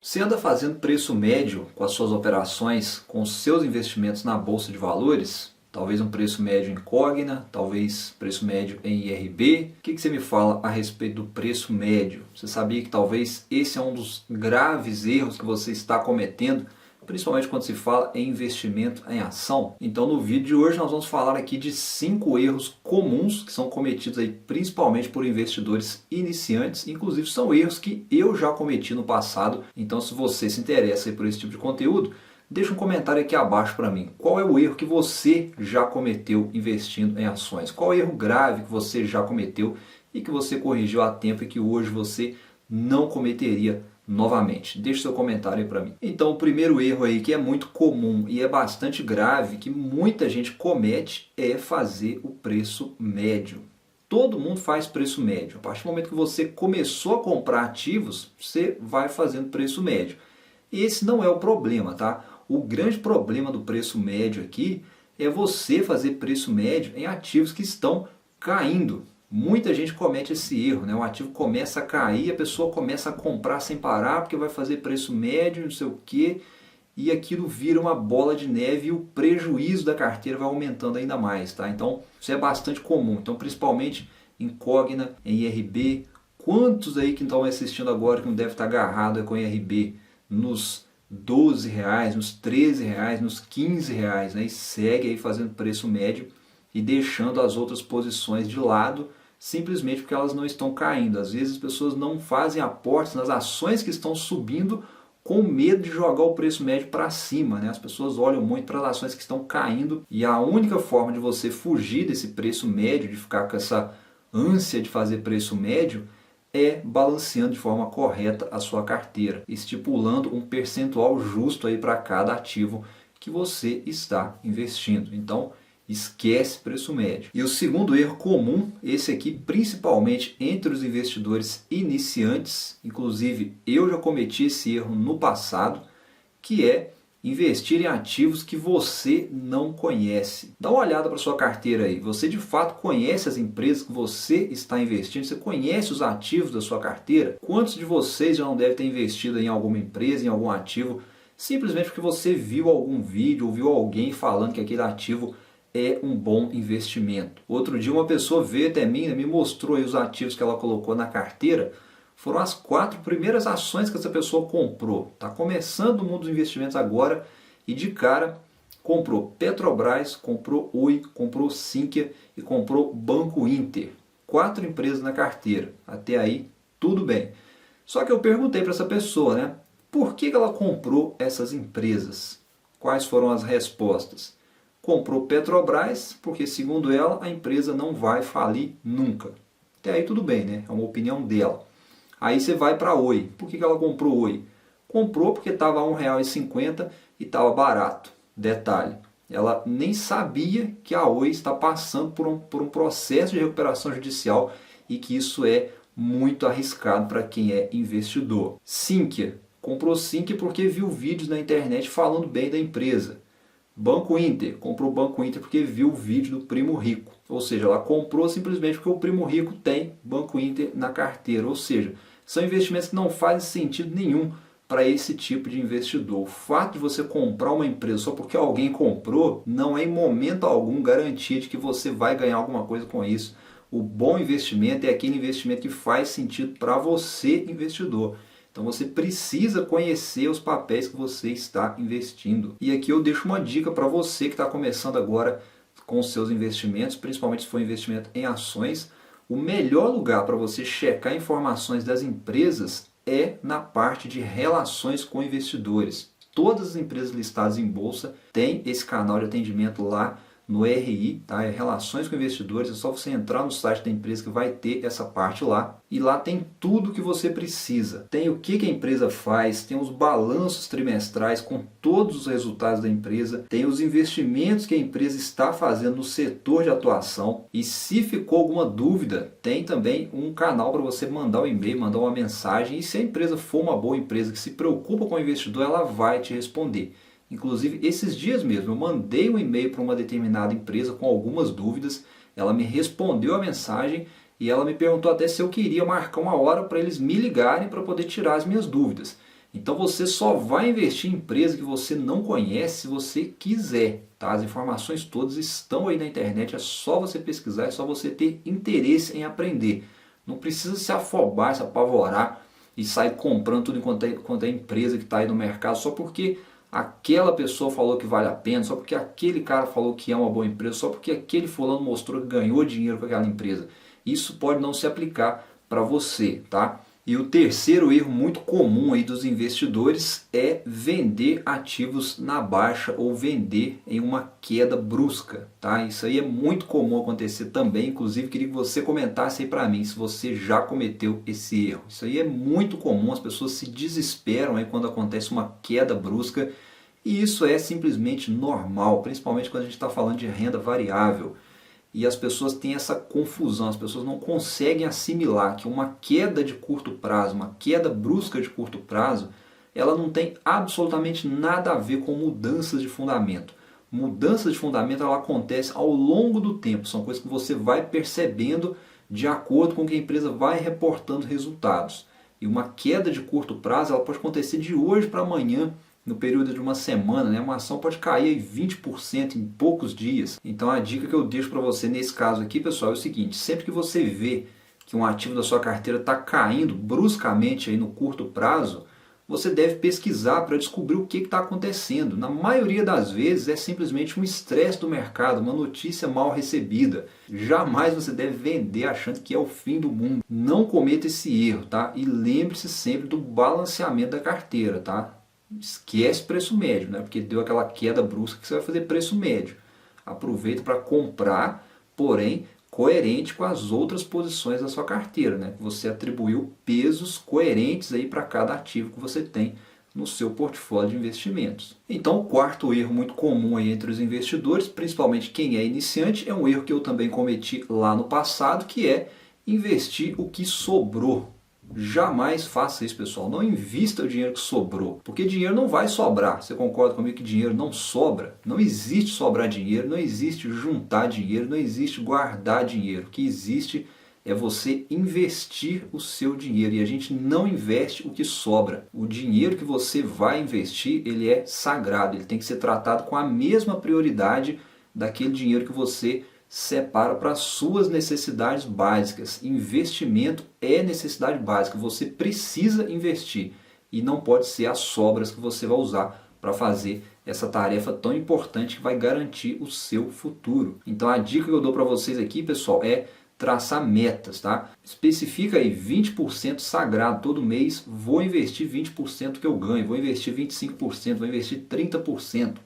Você anda fazendo preço médio com as suas operações, com os seus investimentos na Bolsa de Valores? Talvez um preço médio em Cogna, talvez preço médio em IRB. O que você me fala a respeito do preço médio? Você sabia que talvez esse é um dos graves erros que você está cometendo, principalmente quando se fala em investimento em ação? Então no vídeo de hoje nós vamos falar aqui de 5 erros comuns que são cometidos aí principalmente por investidores iniciantes. Inclusive são erros que eu já cometi no passado. Então se você se interessa aí por esse tipo de conteúdo, deixa um comentário aqui abaixo para mim. Qual é o erro que você já cometeu investindo em ações? Qual é o erro grave que você já cometeu e que você corrigiu a tempo e que hoje você não cometeria novamente? Deixe seu comentário aí para mim. Então, o primeiro erro aí que é muito comum e é bastante grave, que muita gente comete, é fazer o preço médio. Todo mundo faz preço médio. A partir do momento que você começou a comprar ativos, você vai fazendo preço médio. Esse não é o problema, tá? O grande problema do preço médio aqui é você fazer preço médio em ativos que estão caindo. Muita gente comete esse erro, né? O ativo começa a cair, a pessoa começa a comprar sem parar porque vai fazer preço médio, não sei o quê, e aquilo vira uma bola de neve e o prejuízo da carteira vai aumentando ainda mais, tá? Então, isso é bastante comum. Então, principalmente em Cogna, em IRB. Quantos aí que estão assistindo agora que não deve estar agarrado com IRB nos R$ 12, nos R$ 13, nos R$ 15, né? E segue aí fazendo preço médio e deixando as outras posições de lado, simplesmente porque elas não estão caindo. Às vezes as pessoas não fazem aportes nas ações que estão subindo com medo de jogar o preço médio para cima, né? As pessoas olham muito para as ações que estão caindo e a única forma de você fugir desse preço médio, de ficar com essa ânsia de fazer preço médio, é balanceando de forma correta a sua carteira, estipulando um percentual justo aí para cada ativo que você está investindo. Então, esquece preço médio. E o segundo erro comum, esse aqui principalmente entre os investidores iniciantes, inclusive eu já cometi esse erro no passado, que é investir em ativos que você não conhece. Dá uma olhada para sua carteira aí. Você de fato conhece as empresas que você está investindo? Você conhece os ativos da sua carteira? Quantos de vocês já não devem ter investido em alguma empresa, em algum ativo, simplesmente porque você viu algum vídeo ou viu alguém falando que aquele ativo é um bom investimento? Outro dia uma pessoa veio até mim e me mostrou aí os ativos que ela colocou na carteira. Foram as 4 primeiras ações que essa pessoa comprou. Está começando o mundo dos investimentos agora e de cara comprou Petrobras, comprou Oi, comprou Sinqia e comprou Banco Inter. 4 empresas na carteira. Até aí tudo bem. Só que eu perguntei para essa pessoa, né? Por que ela comprou essas empresas? Quais foram as respostas? Comprou Petrobras porque, segundo ela, a empresa não vai falir nunca. Até aí tudo bem, né? É uma opinião dela. Aí você vai para a Oi. Por que ela comprou Oi? Comprou porque estava a R$ 1,50 e estava barato. Detalhe, ela nem sabia que a Oi está passando por um processo de recuperação judicial e que isso é muito arriscado para quem é investidor. Sinqia. Comprou Sinqia porque viu vídeos na internet falando bem da empresa. Banco Inter, comprou Banco Inter porque viu o vídeo do Primo Rico. Ou seja, ela comprou simplesmente porque o Primo Rico tem Banco Inter na carteira. Ou seja, são investimentos que não fazem sentido nenhum para esse tipo de investidor. O fato de você comprar uma empresa só porque alguém comprou não é em momento algum garantia de que você vai ganhar alguma coisa com isso. O bom investimento é aquele investimento que faz sentido para você, investidor. Então você precisa conhecer os papéis que você está investindo. E aqui eu deixo uma dica para você que está começando agora com os seus investimentos, principalmente se for investimento em ações. O melhor lugar para você checar informações das empresas é na parte de relações com investidores. Todas as empresas listadas em bolsa têm esse canal de atendimento lá no RI, tá? É Relações com Investidores. É só você entrar no site da empresa que vai ter essa parte lá. E lá tem tudo que você precisa. Tem o que a empresa faz, tem os balanços trimestrais com todos os resultados da empresa, tem os investimentos que a empresa está fazendo no setor de atuação. E se ficou alguma dúvida, tem também um canal para você mandar um e-mail, mandar uma mensagem. E se a empresa for uma boa empresa que se preocupa com o investidor, ela vai te responder. Inclusive, esses dias mesmo, eu mandei um e-mail para uma determinada empresa com algumas dúvidas. Ela me respondeu a mensagem e ela me perguntou até se eu queria marcar uma hora para eles me ligarem para poder tirar as minhas dúvidas. Então você só vai investir em empresa que você não conhece se você quiser. Tá? As informações todas estão aí na internet, é só você pesquisar, é só você ter interesse em aprender. Não precisa se afobar, se apavorar e sair comprando tudo enquanto é empresa que está aí no mercado só porque aquela pessoa falou que vale a pena, só porque aquele cara falou que é uma boa empresa, só porque aquele fulano mostrou que ganhou dinheiro com aquela empresa. Isso pode não se aplicar para você, tá? E o terceiro erro muito comum aí dos investidores é vender ativos na baixa ou vender em uma queda brusca, tá? Isso aí é muito comum acontecer também, inclusive queria que você comentasse aí para mim se você já cometeu esse erro. Isso aí é muito comum, as pessoas se desesperam aí quando acontece uma queda brusca e isso é simplesmente normal, principalmente quando a gente está falando de renda variável. E as pessoas têm essa confusão, as pessoas não conseguem assimilar que uma queda de curto prazo, uma queda brusca de curto prazo, ela não tem absolutamente nada a ver com mudanças de fundamento. Mudança de fundamento ela acontece ao longo do tempo, são coisas que você vai percebendo de acordo com que a empresa vai reportando resultados. E uma queda de curto prazo ela pode acontecer de hoje para amanhã, no período de uma semana, né? Uma ação pode cair 20% em poucos dias. Então a dica que eu deixo para você nesse caso aqui, pessoal, é o seguinte: sempre que você vê que um ativo da sua carteira está caindo bruscamente aí no curto prazo, você deve pesquisar para descobrir o que está acontecendo. Na maioria das vezes é simplesmente um estresse do mercado, uma notícia mal recebida. Jamais você deve vender achando que é o fim do mundo. Não cometa esse erro, tá? E lembre-se sempre do balanceamento da carteira, tá? Esquece preço médio, né? Porque deu aquela queda brusca que você vai fazer preço médio. Aproveita para comprar, porém coerente com as outras posições da sua carteira, né? Você atribuiu pesos coerentes aí para cada ativo que você tem no seu portfólio de investimentos. Então, o quarto erro muito comum aí entre os investidores, principalmente quem é iniciante, é um erro que eu também cometi lá no passado, que é investir o que sobrou. Jamais faça isso, pessoal. Não invista o dinheiro que sobrou, porque dinheiro não vai sobrar. Você concorda comigo que dinheiro não sobra? Não existe sobrar dinheiro, não existe juntar dinheiro, não existe guardar dinheiro. O que existe é você investir o seu dinheiro e a gente não investe o que sobra. O dinheiro que você vai investir, ele é sagrado, ele tem que ser tratado com a mesma prioridade daquele dinheiro que você separa para as suas necessidades básicas. Investimento é necessidade básica, você precisa investir e não pode ser as sobras que você vai usar para fazer essa tarefa tão importante que vai garantir o seu futuro. Então a dica que eu dou para vocês aqui, pessoal, é traçar metas, tá? Especifica aí 20% sagrado todo mês, vou investir 20% que eu ganho, vou investir 25%, vou investir 30%.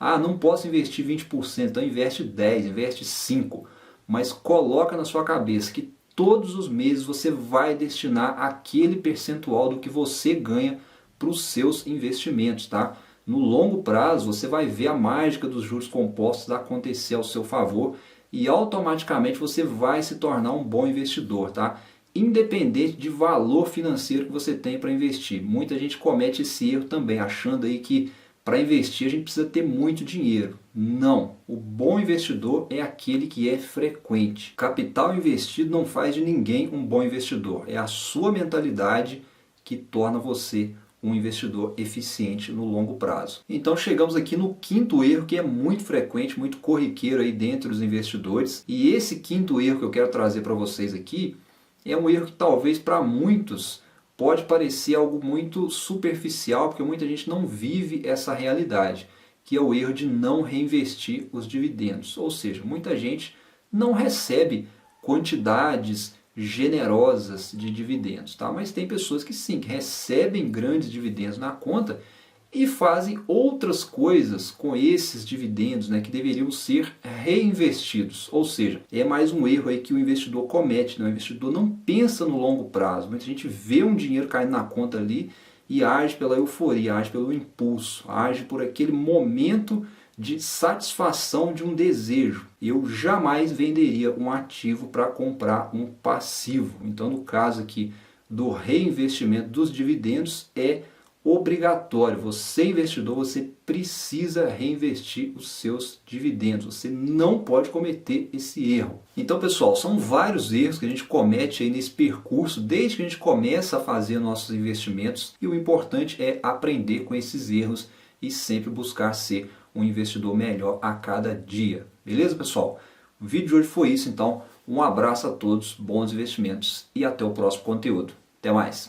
Ah, não posso investir 20%, então investe 10%, investe 5%. Mas coloca na sua cabeça que todos os meses você vai destinar aquele percentual do que você ganha para os seus investimentos, tá? No longo prazo você vai ver a mágica dos juros compostos acontecer ao seu favor e automaticamente você vai se tornar um bom investidor, tá? Independente de valor financeiro que você tem para investir. Muita gente comete esse erro também, achando aí que para investir a gente precisa ter muito dinheiro. Não, o bom investidor é aquele que é frequente. Capital investido não faz de ninguém um bom investidor. É a sua mentalidade que torna você um investidor eficiente no longo prazo. Então chegamos aqui no quinto erro que é muito frequente, muito corriqueiro aí dentre os investidores. E esse quinto erro que eu quero trazer para vocês aqui é um erro que talvez para muitos pode parecer algo muito superficial, porque muita gente não vive essa realidade, que é o erro de não reinvestir os dividendos. Ou seja, muita gente não recebe quantidades generosas de dividendos, tá? Mas tem pessoas que sim, que recebem grandes dividendos na conta e fazem outras coisas com esses dividendos, né, que deveriam ser reinvestidos. Ou seja, é mais um erro aí que o investidor comete, né? O investidor não pensa no longo prazo. Muita gente vê um dinheiro caindo na conta ali e age pela euforia, age pelo impulso, age por aquele momento de satisfação de um desejo. Eu jamais venderia um ativo para comprar um passivo. Então, no caso aqui do reinvestimento dos dividendos, é obrigatório. Você, investidor, você precisa reinvestir os seus dividendos. Você não pode cometer esse erro. Então, pessoal, são vários erros que a gente comete aí nesse percurso desde que a gente começa a fazer nossos investimentos, e o importante é aprender com esses erros e sempre buscar ser um investidor melhor a cada dia. Beleza, pessoal? O vídeo de hoje foi isso, então um abraço a todos, bons investimentos e até o próximo conteúdo. Até mais!